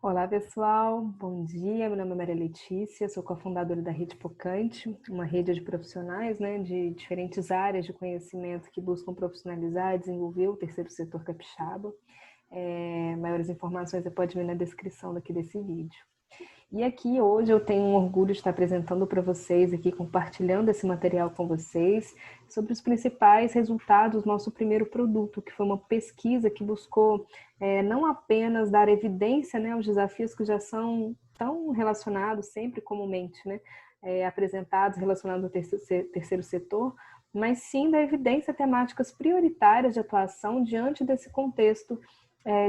Olá, pessoal. Bom dia. Meu nome é Maria Letícia, sou cofundadora da Rede Pocante, uma rede de profissionais, né, de diferentes áreas de conhecimento que buscam profissionalizar e desenvolver o terceiro setor capixaba. Maiores informações você pode ver na descrição daqui desse vídeo. E aqui hoje eu tenho um orgulho de estar apresentando para vocês aqui, compartilhando esse material com vocês, sobre os principais resultados do nosso primeiro produto, que foi uma pesquisa que buscou não apenas dar evidência, né, aos desafios que já são tão relacionados sempre comumente, né, apresentados relacionados ao terceiro setor, mas sim dar evidência a temáticas prioritárias de atuação diante desse contexto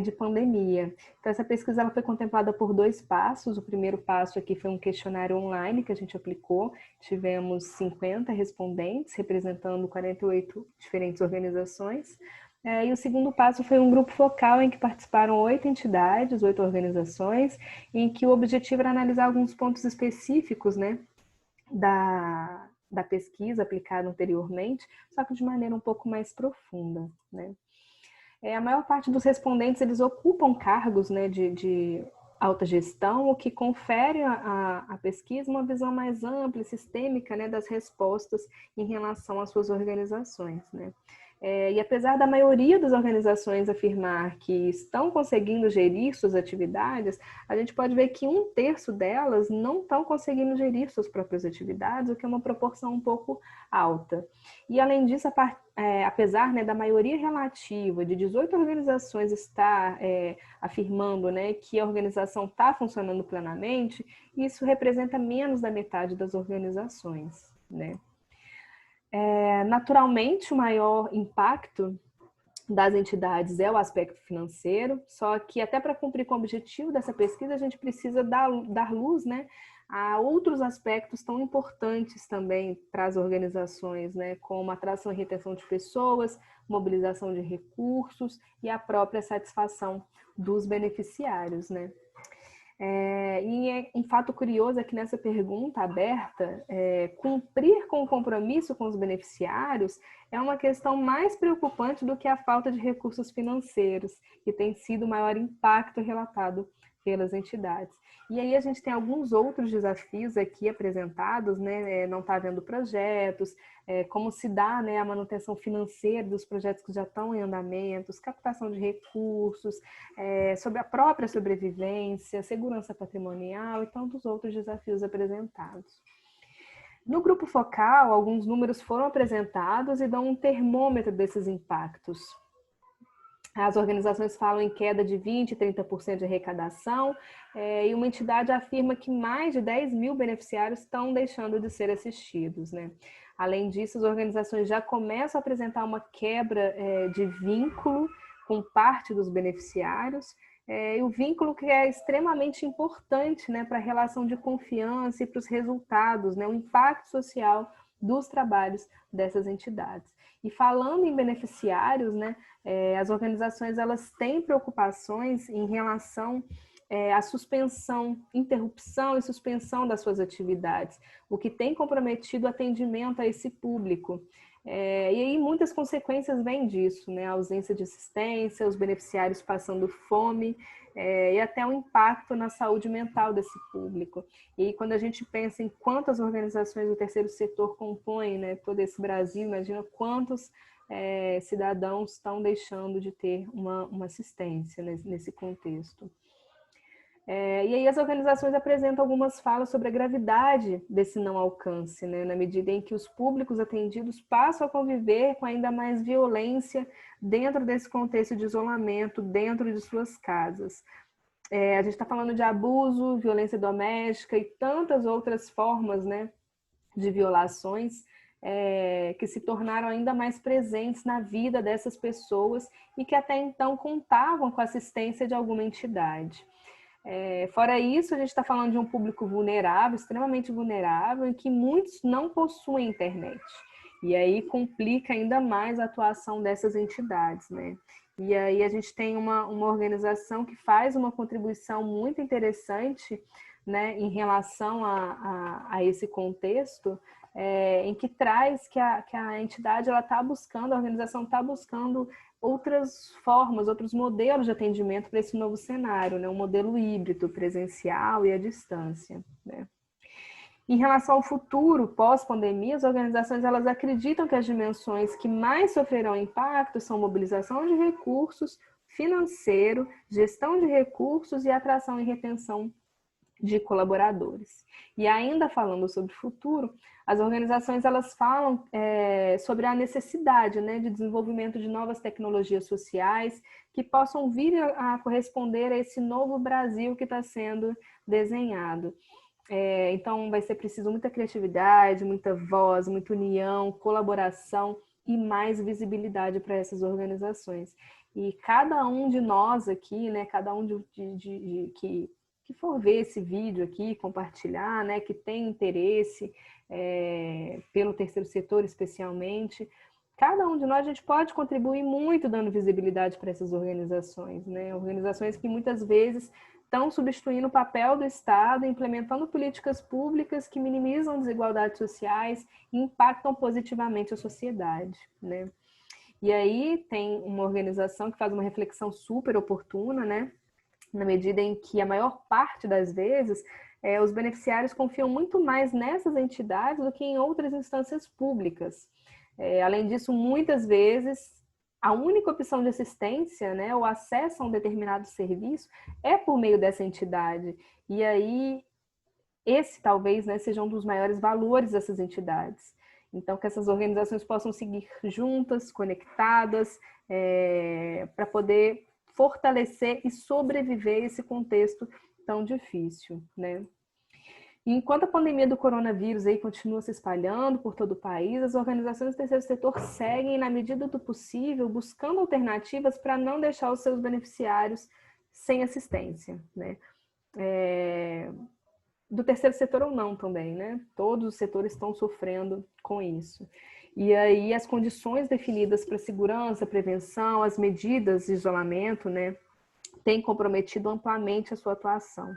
de pandemia. Então, essa pesquisa ela foi contemplada por 2 passos. O primeiro passo aqui foi um questionário online que a gente aplicou. Tivemos 50 respondentes, representando 48 diferentes organizações. E o segundo passo foi um grupo focal em que participaram 8 entidades, 8 organizações, em que o objetivo era analisar alguns pontos específicos, né, da pesquisa aplicada anteriormente, só que de maneira um pouco mais profunda, né? A maior parte dos respondentes eles ocupam cargos, né, de alta gestão, o que confere à pesquisa uma visão mais ampla e sistêmica, né, das respostas em relação às suas organizações, né? E apesar da maioria das organizações afirmar que estão conseguindo gerir suas atividades, a gente pode ver que 1/3 delas não estão conseguindo gerir suas próprias atividades, o que é uma proporção um pouco alta. E além disso, apesar, né, da maioria relativa de 18 organizações estar afirmando, né, que a organização está funcionando plenamente, isso representa menos da metade das organizações, né? Naturalmente, o maior impacto das entidades é o aspecto financeiro, só que até para cumprir com o objetivo dessa pesquisa, a gente precisa dar luz, né, a outros aspectos tão importantes também para as organizações, né, como atração e retenção de pessoas, mobilização de recursos e a própria satisfação dos beneficiários, né? Um fato curioso é que nessa pergunta aberta, cumprir com o compromisso com os beneficiários é uma questão mais preocupante do que a falta de recursos financeiros, que tem sido o maior impacto relatado pelas entidades. E aí a gente tem alguns outros desafios aqui apresentados, né? Não está havendo projetos, como se dá, né, a manutenção financeira dos projetos que já estão em andamento, captação de recursos, sobre a própria sobrevivência, segurança patrimonial e tantos outros desafios apresentados. No grupo focal, alguns números foram apresentados e dão um termômetro desses impactos. As organizações falam em queda de 20%, 30% de arrecadação, e uma entidade afirma que mais de 10 mil beneficiários estão deixando de ser assistidos, né? Além disso, as organizações já começam a apresentar uma quebra de vínculo com parte dos beneficiários, e o vínculo que é extremamente importante, né, para a relação de confiança e para os resultados, né, o impacto social dos trabalhos dessas entidades. E falando em beneficiários, né, as organizações elas têm preocupações em relação à suspensão, interrupção e suspensão das suas atividades, o que tem comprometido o atendimento a esse público. E aí muitas consequências vêm disso, né? A ausência de assistência, os beneficiários passando fome, e até um impacto na saúde mental desse público. E aí, quando a gente pensa em quantas organizações do terceiro setor compõem, né, todo esse Brasil, imagina quantos cidadãos estão deixando de ter uma assistência nesse contexto. E aí as organizações apresentam algumas falas sobre a gravidade desse não alcance, né, na medida em que os públicos atendidos passam a conviver com ainda mais violência dentro desse contexto de isolamento, dentro de suas casas. A gente está falando de abuso, violência doméstica e tantas outras formas, né, de violações que se tornaram ainda mais presentes na vida dessas pessoas e que até então contavam com a assistência de alguma entidade. Fora isso, a gente está falando de um público vulnerável, extremamente vulnerável, em que muitos não possuem internet. E aí complica ainda mais a atuação dessas entidades, né? E aí a gente tem uma organização que faz uma contribuição muito interessante, né, em relação a esse contexto, em que traz que a entidade ela está buscando, a organização está buscando outras formas, outros modelos de atendimento para esse novo cenário, né? Um modelo híbrido, presencial e à distância, né? Em relação ao futuro, pós-pandemia, as organizações elas acreditam que as dimensões que mais sofrerão impacto são mobilização de recursos, financeiro, gestão de recursos e atração e retenção de colaboradores. E ainda falando sobre o futuro, as organizações elas falam sobre a necessidade, né, de desenvolvimento de novas tecnologias sociais que possam vir a corresponder a esse novo Brasil que está sendo desenhado. Então, vai ser preciso muita criatividade, muita voz, muita união, colaboração e mais visibilidade para essas organizações. E cada um de nós aqui, né, cada um que for ver esse vídeo aqui, compartilhar, né, que tem interesse pelo terceiro setor especialmente, cada um de nós a gente pode contribuir muito dando visibilidade para essas organizações, né? Organizações que muitas vezes estão substituindo o papel do Estado, implementando políticas públicas que minimizam desigualdades sociais e impactam positivamente a sociedade, né? E aí tem uma organização que faz uma reflexão super oportuna, né? Na medida em que a maior parte das vezes os beneficiários confiam muito mais nessas entidades do que em outras instâncias públicas. Além disso, muitas vezes a única opção de assistência, né, o acesso a um determinado serviço é por meio dessa entidade. E aí, esse talvez, né, seja um dos maiores valores dessas entidades. Então, que essas organizações possam seguir juntas, conectadas, para poder fortalecer e sobreviver esse contexto tão difícil, né? E enquanto a pandemia do coronavírus aí continua se espalhando por todo o país, as organizações do terceiro setor seguem, na medida do possível, buscando alternativas para não deixar os seus beneficiários sem assistência, né? Do terceiro setor ou não também, né? Todos os setores estão sofrendo com isso. E aí as condições definidas para segurança, prevenção, as medidas de isolamento, né, têm comprometido amplamente a sua atuação.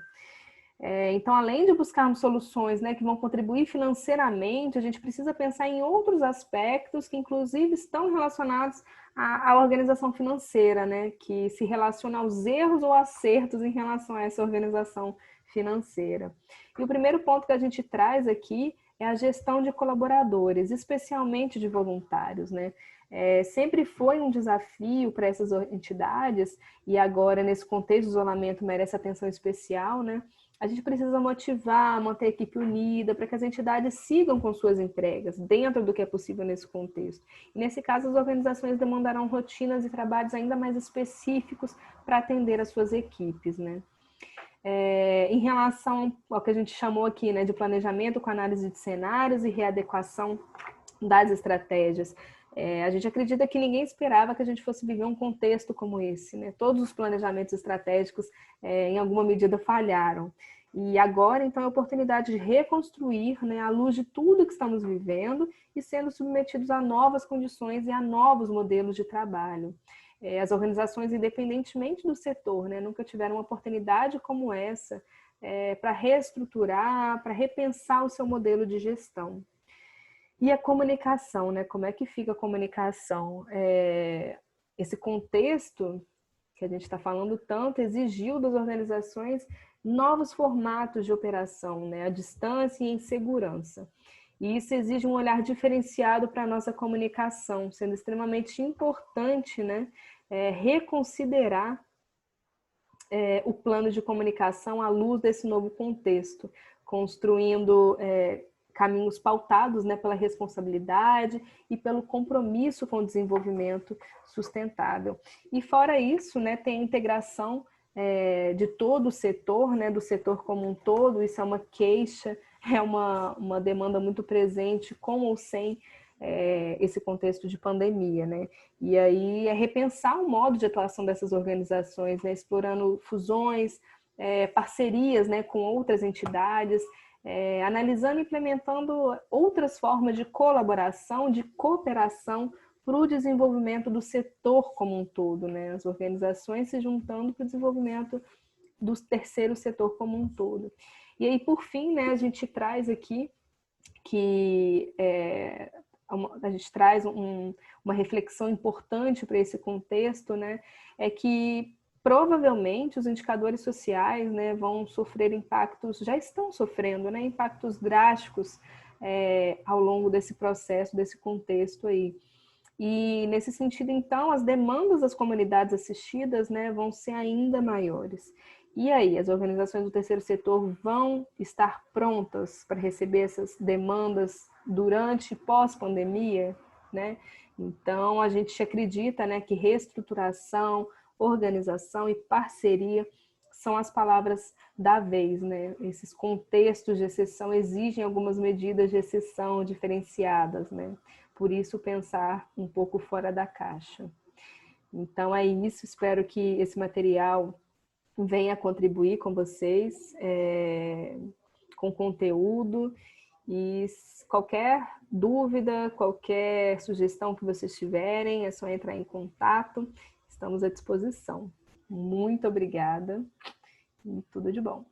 Então, além de buscarmos soluções, né, que vão contribuir financeiramente, a gente precisa pensar em outros aspectos que, inclusive, estão relacionados à organização financeira, né, que se relaciona aos erros ou acertos em relação a essa organização financeira. E o primeiro ponto que a gente traz aqui é a gestão de colaboradores, especialmente de voluntários, né? Sempre foi um desafio para essas entidades, e agora, nesse contexto de isolamento, merece atenção especial, né? A gente precisa motivar, manter a equipe unida, para que as entidades sigam com suas entregas, dentro do que é possível nesse contexto. E, nesse caso, as organizações demandarão rotinas e trabalhos ainda mais específicos para atender as suas equipes, né? Em relação ao que a gente chamou aqui, né, de planejamento com análise de cenários e readequação das estratégias, a gente acredita que ninguém esperava que a gente fosse viver um contexto como esse, né? Todos os planejamentos estratégicos, em alguma medida, falharam. E agora, então, é a oportunidade de reconstruir, né, à luz de tudo que estamos vivendo e sendo submetidos a novas condições e a novos modelos de trabalho. As organizações, independentemente do setor, né, nunca tiveram uma oportunidade como essa para reestruturar, para repensar o seu modelo de gestão. E a comunicação, né? Como é que fica a comunicação? Esse contexto que a gente está falando tanto exigiu das organizações novos formatos de operação, né? À distância e em segurança. E isso exige um olhar diferenciado para a nossa comunicação, sendo extremamente importante, né, reconsiderar o plano de comunicação à luz desse novo contexto, construindo caminhos pautados, né, pela responsabilidade e pelo compromisso com o desenvolvimento sustentável. E fora isso, né, tem a integração de todo o setor, né, do setor como um todo. Isso é uma queixa, é uma demanda muito presente, com ou sem esse contexto de pandemia, né? E aí é repensar o modo de atuação dessas organizações, né, explorando fusões, parcerias, né, com outras entidades, analisando e implementando outras formas de colaboração, de cooperação para o desenvolvimento do setor como um todo, né? As organizações se juntando para o desenvolvimento do terceiro setor como um todo. E aí, por fim, né, a gente traz aqui que a gente traz uma reflexão importante para esse contexto, né, é que provavelmente os indicadores sociais, né, vão sofrer impactos, já estão sofrendo, né, impactos drásticos ao longo desse processo, desse contexto aí. E nesse sentido, então, as demandas das comunidades assistidas, né, vão ser ainda maiores. E aí, as organizações do terceiro setor vão estar prontas para receber essas demandas durante e pós-pandemia, né? Então, a gente acredita, né, que reestruturação, organização e parceria são as palavras da vez, né? Esses contextos de exceção exigem algumas medidas de exceção diferenciadas, né? Por isso, pensar um pouco fora da caixa. Então, é isso. Espero que esse material venha contribuir com vocês, com conteúdo. E qualquer dúvida, qualquer sugestão que vocês tiverem, é só entrar em contato. Estamos à disposição. Muito obrigada e tudo de bom.